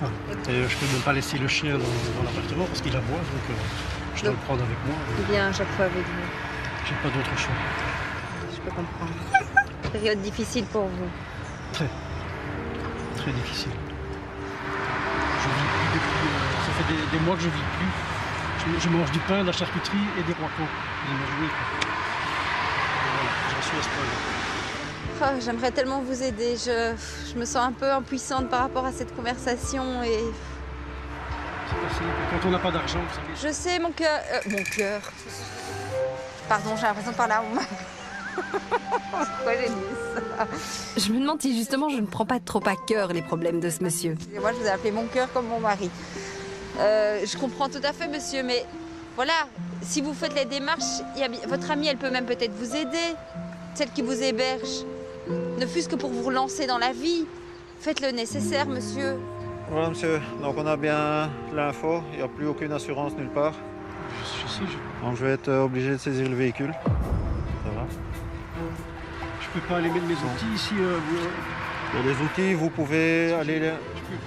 Voilà. Et je ne peux même pas laisser le chien dans l'appartement parce qu'il aboie, donc je dois le prendre avec moi. Il vient à chaque fois avec vous. J'ai pas d'autre choix. Je peux comprendre. Période difficile pour vous. Très. Très difficile. Je vis plus depuis... ça fait des mois que je vis plus. Je mange du pain, de la charcuterie et des roicons. J'en suis à ce point-là. Oh, j'aimerais tellement vous aider. Je me sens un peu impuissante par rapport à cette conversation et... Quand on n'a pas d'argent, vous savez... Je sais, mon cœur... mon cœur... Pardon, j'ai l'impression de parler à mon mari. Pourquoi j'ai dit ça? Je me demande si justement je ne prends pas trop à cœur les problèmes de ce monsieur. Et moi, je vous ai appelé mon cœur comme mon mari. Je comprends tout à fait, monsieur, mais voilà, si vous faites les démarches, votre amie, elle peut même peut-être vous aider, celle qui vous héberge, ne fût-ce que pour vous relancer dans la vie. Faites le nécessaire, monsieur. Voilà, monsieur. Donc, on a bien l'info. Il n'y a plus aucune assurance nulle part. Je sais. Donc, je vais être obligé de saisir le véhicule. Ça va? Je peux pas aller mettre mes outils ici. Pour les outils, vous pouvez aller...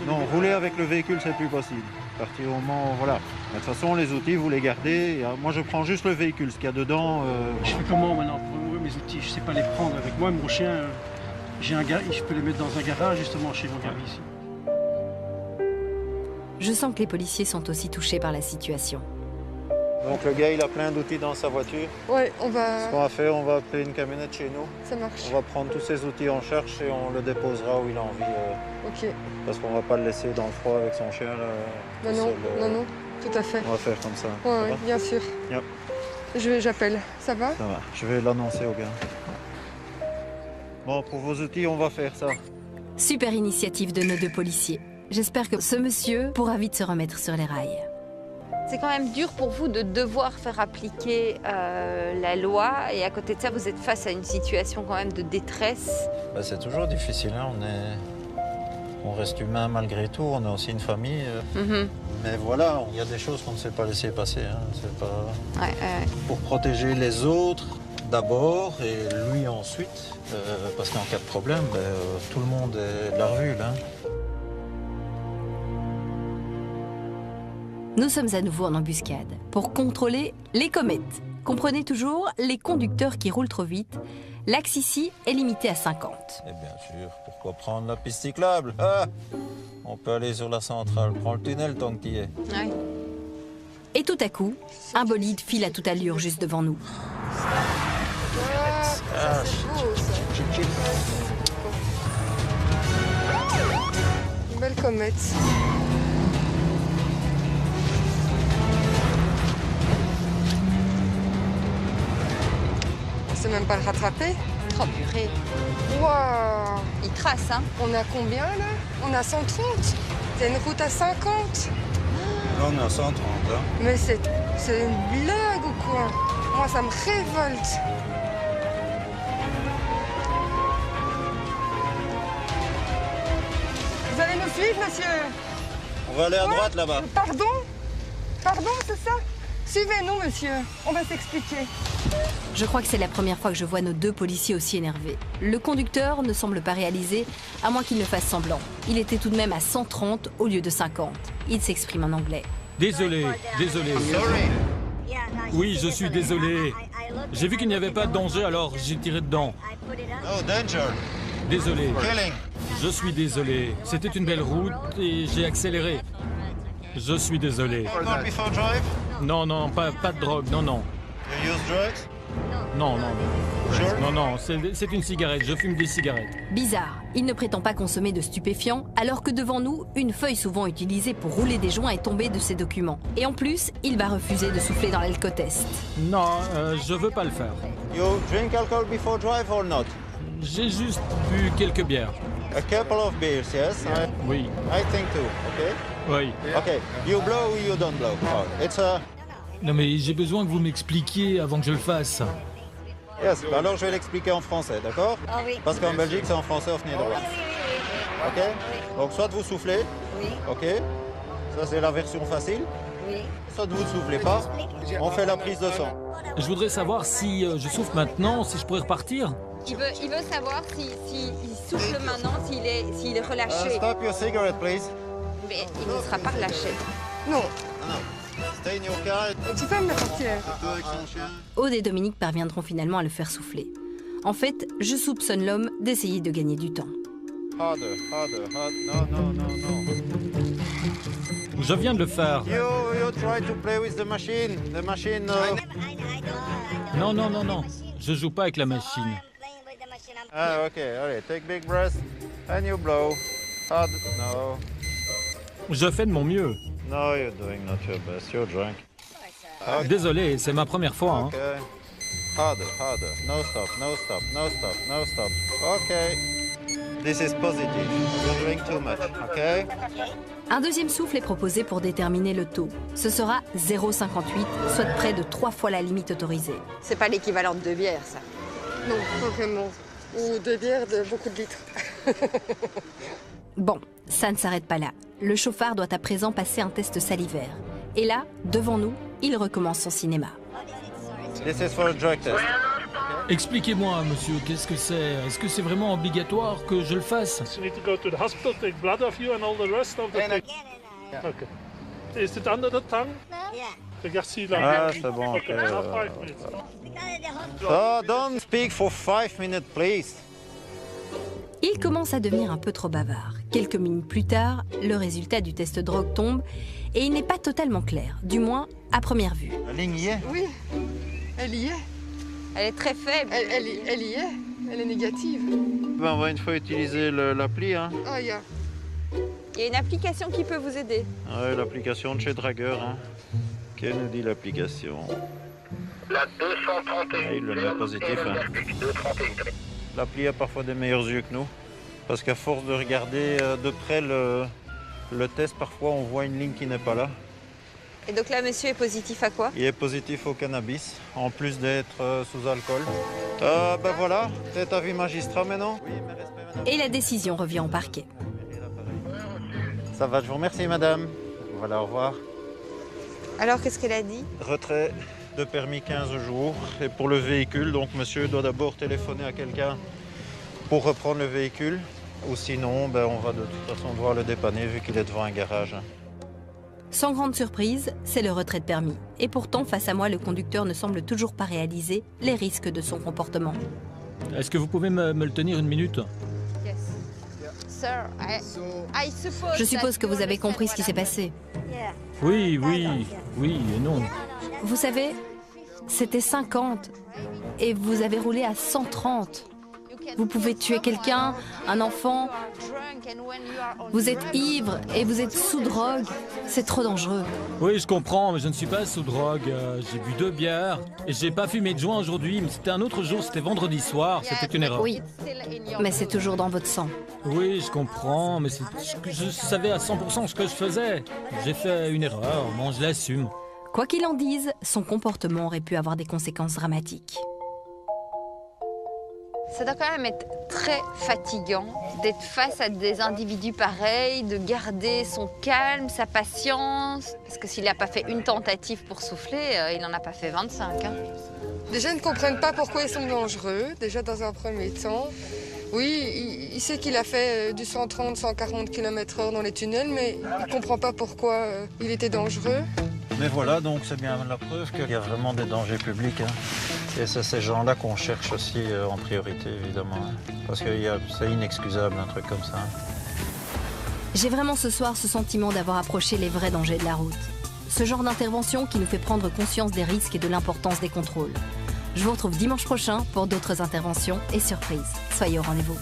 Non, rouler avec le véhicule, c'est plus possible. À partir du moment, voilà. De toute façon, les outils, vous les gardez. Moi, je prends juste le véhicule, ce qu'il y a dedans. Je fais comment maintenant pour ouvrir mes outils? Je ne sais pas les prendre avec moi. Mon chien, je peux les mettre dans un garage, justement, chez mon garde ici. Je sens que les policiers sont aussi touchés par la situation. Donc le gars, il a plein d'outils dans sa voiture. Ouais, on va... Ce qu'on va faire, on va appeler une camionnette chez nous. Ça marche. On va prendre tous ces outils en charge et on le déposera où il a envie. Ok. Parce qu'on va pas le laisser dans le froid avec son chien. Là, non, tout à fait. On va faire comme ça. Ouais, bien sûr. Yep. J'appelle. Ça va? Ça va. Je vais l'annoncer au gars. Bon, pour vos outils, on va faire ça. Super initiative de nos deux policiers. J'espère que ce monsieur pourra vite se remettre sur les rails. C'est quand même dur pour vous de devoir faire appliquer la loi et à côté de ça, vous êtes face à une situation quand même de détresse. Bah, c'est toujours difficile, hein. On reste humain malgré tout, on a aussi une famille. Mais voilà, il y a des choses qu'on ne sait pas laisser passer. Hein. C'est pas... Pour protéger les autres d'abord et lui ensuite, parce qu'en cas de problème, tout le monde est de la revue là. Nous sommes à nouveau en embuscade pour contrôler les comètes. Comprenez toujours, les conducteurs qui roulent trop vite. L'axe ici est limité à 50. Et bien sûr, pourquoi prendre la piste cyclable? On peut aller sur la centrale, prends le tunnel tant que t'y es. Ouais. Et tout à coup, un bolide file à toute allure juste devant nous. Une belle comète. On sait même pas le rattraper. Oh purée. Waouh. Il trace, hein. On a combien là? On a 130. C'est une route à 50. Là, on est à 130. Hein. Mais c'est une blague ou quoi? Moi, ça me révolte. Vous allez nous suivre, monsieur? On va aller à droite là-bas. Pardon? Pardon, c'est ça? Suivez-nous, monsieur. On va s'expliquer. Je crois que c'est la première fois que je vois nos deux policiers aussi énervés. Le conducteur ne semble pas réaliser, à moins qu'il ne fasse semblant. Il était tout de même à 130 au lieu de 50. Il s'exprime en anglais. Désolé. Oui, je suis désolé. J'ai vu qu'il n'y avait pas de danger, alors j'ai tiré dedans. No danger. Désolé. Killing. Je suis désolé. C'était une belle route et j'ai accéléré. Je suis désolé. Alcohol before drive? Non, pas de drogue, non. You use drugs? Non. Sure? Non, c'est une cigarette, je fume des cigarettes. Bizarre, il ne prétend pas consommer de stupéfiants, alors que devant nous, une feuille souvent utilisée pour rouler des joints est tombée de ses documents. Et en plus, il va refuser de souffler dans l'alcotest. Non, je veux pas le faire. You drink alcohol before drive or not? J'ai juste bu quelques bières. A couple of beers, yes? Oui. I think too, okay? Oui. Okay, you blow or you don't blow? Oh, it's a... Non mais j'ai besoin que vous m'expliquiez avant que je le fasse. Yes, alors je vais l'expliquer en français, d'accord? Parce qu'en Belgique, c'est en français off Nederlands. Ok? Donc soit vous soufflez. Oui. Ok? Ça c'est la version facile. Oui. Soit vous ne soufflez pas. On fait la prise de sang. Je voudrais savoir si je souffle maintenant, si je pourrais repartir. Il veut savoir s'il souffle maintenant, s'il est relâché. Stop your cigarette, please. Mais il ne sera pas relâché. Non. Stay in your car. Tu fermes la portière. Aude et Dominique parviendront finalement à le faire souffler. En fait, je soupçonne l'homme d'essayer de gagner du temps. Harder. No. Je viens de le faire. You try to play with the machine. The machine... Non. Je joue pas avec la machine. Ah, ok. Allez, take big breath. And you blow. Hard. No. Je fais de mon mieux. No, you're doing not your best. You're drunk. Okay. Désolé, c'est ma première fois. Hein. Okay. Harder. No stop. Okay. This is positive. You're doing too much, okay? Un deuxième souffle est proposé pour déterminer le taux. Ce sera 0,58, soit près de 3 fois la limite autorisée. C'est pas l'équivalent de 2 bières, ça. Non, pas vraiment. Ou 2 bières de beaucoup de litres. Bon, ça ne s'arrête pas là. Le chauffard doit à présent passer un test salivaire. Et là, devant nous, il recommence son cinéma. This is for a drug test. Expliquez-moi, monsieur, qu'est-ce que c'est? Est-ce que c'est vraiment obligatoire que je le fasse? You need to go to the hospital, take blood off you and all the rest of the thing. Okay. Is it under the tongue? Regarde si là. Ah, c'est bon. Okay. Okay. 5 minutes. So don't speak for 5 minutes, please. Il commence à devenir un peu trop bavard. Quelques minutes plus tard, le résultat du test drogue tombe et il n'est pas totalement clair, du moins à première vue. La ligne y est? Oui, elle y est. Elle est très faible. Elle y est. Elle est négative. Ben, on va une fois utiliser l'appli. Hein. Ah, il y a. Il y a une application qui peut vous aider. Ouais, l'application de chez Dragueur. Hein. Que nous dit l'application? La 231. Il le met positif. Hein. L'appli a parfois des meilleurs yeux que nous. Parce qu'à force de regarder de près le test, parfois on voit une ligne qui n'est pas là. Et donc là, monsieur est positif à quoi? Il est positif au cannabis, en plus d'être sous alcool. Ben voilà, c'est avis magistrat maintenant. Et la décision revient au parquet. Ça va, je vous remercie madame. Voilà, au revoir. Alors, qu'est-ce qu'elle a dit? Retrait de permis 15 jours. Et pour le véhicule, donc monsieur doit d'abord téléphoner à quelqu'un pour reprendre le véhicule. Ou sinon, ben, on va de toute façon devoir le dépanner vu qu'il est devant un garage. Sans grande surprise, c'est le retrait de permis. Et pourtant, face à moi, le conducteur ne semble toujours pas réaliser les risques de son comportement. Est-ce que vous pouvez me le tenir une minute? Yes. Sir, I suppose Je suppose que vous avez compris ce qui s'est passé. Oui et non. Vous savez, c'était 50 et vous avez roulé à 130. Vous pouvez tuer quelqu'un, un enfant. Vous êtes ivre et vous êtes sous drogue. C'est trop dangereux. Oui, je comprends, mais je ne suis pas sous drogue. J'ai bu 2 bières et j'ai pas fumé de joint aujourd'hui, mais c'était un autre jour, c'était vendredi soir, c'était une erreur. Oui, mais c'est toujours dans votre sang. Oui, je comprends, mais je savais à 100% ce que je faisais. J'ai fait une erreur, bon, je l'assume. Quoi qu'il en dise, son comportement aurait pu avoir des conséquences dramatiques. Ça doit quand même être très fatigant d'être face à des individus pareils, de garder son calme, sa patience. Parce que s'il n'a pas fait une tentative pour souffler, il n'en a pas fait 25. Hein. Déjà, ils ne comprennent pas pourquoi ils sont dangereux, déjà dans un premier temps. Oui, il sait qu'il a fait du 130-140 km/h dans les tunnels, mais il ne comprend pas pourquoi il était dangereux. Mais voilà, donc c'est bien la preuve qu'il y a vraiment des dangers publics. Hein. Et c'est ces gens-là qu'on cherche aussi en priorité, évidemment. Hein. Parce que c'est inexcusable, un truc comme ça. J'ai vraiment ce soir ce sentiment d'avoir approché les vrais dangers de la route. Ce genre d'intervention qui nous fait prendre conscience des risques et de l'importance des contrôles. Je vous retrouve dimanche prochain pour d'autres interventions et surprises. Soyez au rendez-vous.